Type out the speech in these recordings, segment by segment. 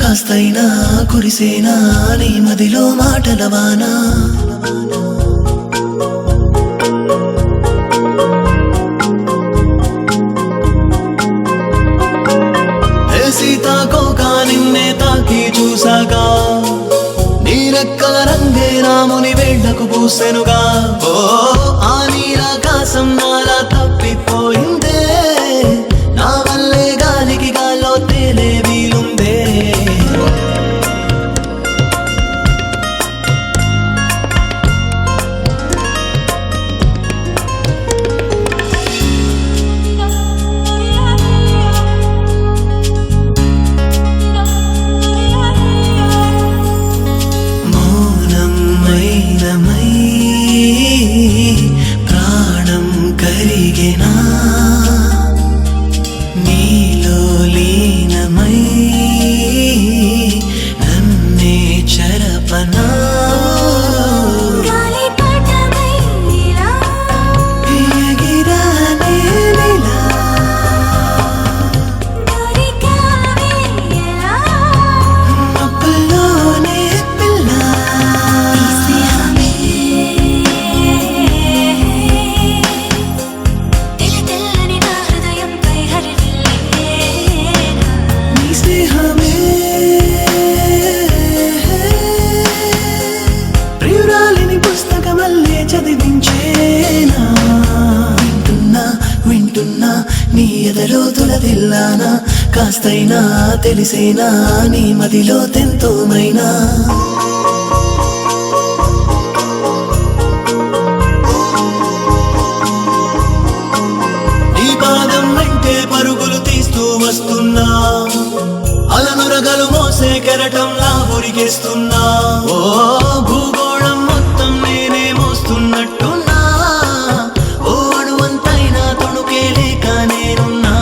కాస్తైనా కురిసేనా నీ మదిలో మాటలవానా సీతాకోక నిన్నే తాకి చూసాగా నీ రెక్కల రంగే రాముని వేళ్లకు పూసెనుగా ఓ ఆ నీలాకాశం నాలా తప్పిపోయిందే నా వల్లే గాలికి గాల్లో తేలే వీలుందే ప్రాణం కరిగెనా నీలో లీనమై నన్నే చరపనా వింటున్నా నీ ఎదలో తులదిల్లానా కాస్తైనా తెలిసేనా నీ మదిలో తెంతోమైనా నీ పాదం వెంటే పరుగులు తీస్తూ వస్తున్నా అలనురగలు మోసే కెరటంలా ఉరికేస్తున్నా ఓ భూగోళం మొత్తం నేనే మోస్తున్నట్టున్నా ఓ అణువంతైనా తొణుకే లేక నేనున్నా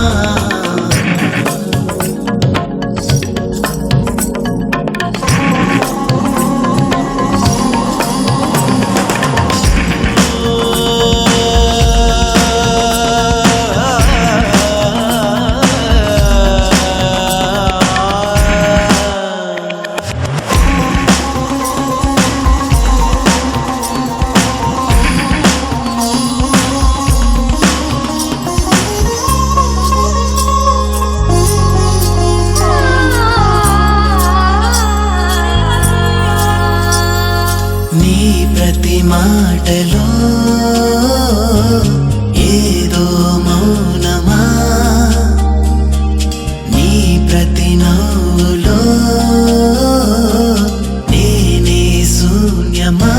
నీ ప్రతి మాటలో ఏదో మౌనమా నీ ప్రతి నవ్వులో నేనే శూన్యమా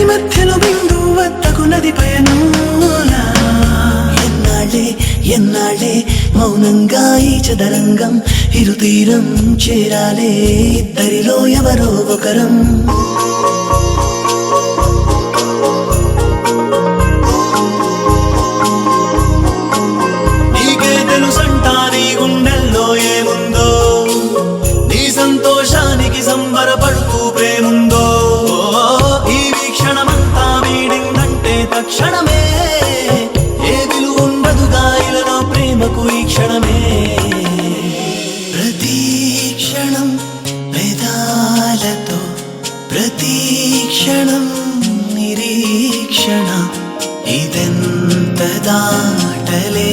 మధ్యలో బిందు వద్దకు నది పయనూలా ఎన్నాళ్ళే మౌనంగా ఈ చదరంగం ఇరుతీరం చేరాలే ఇద్దరిలో ఎవరో ఒకరం నీకే తెలుసంట నీ గుండెల్లో ఏముందో నీ సంతోషానికి సంబరపడుతూ ప్రేముందో ఈ వీక్షణమంతా వీడిందంటే తక్షణమే ఏ విలువ ఉండదుగా ఇలలో ప్రేమకు ఈ క్షణమే ప్రతీక్షణం వేదాలతో ప్రతీక్షణం నిరీక్షణ ఇదెంత దాటలే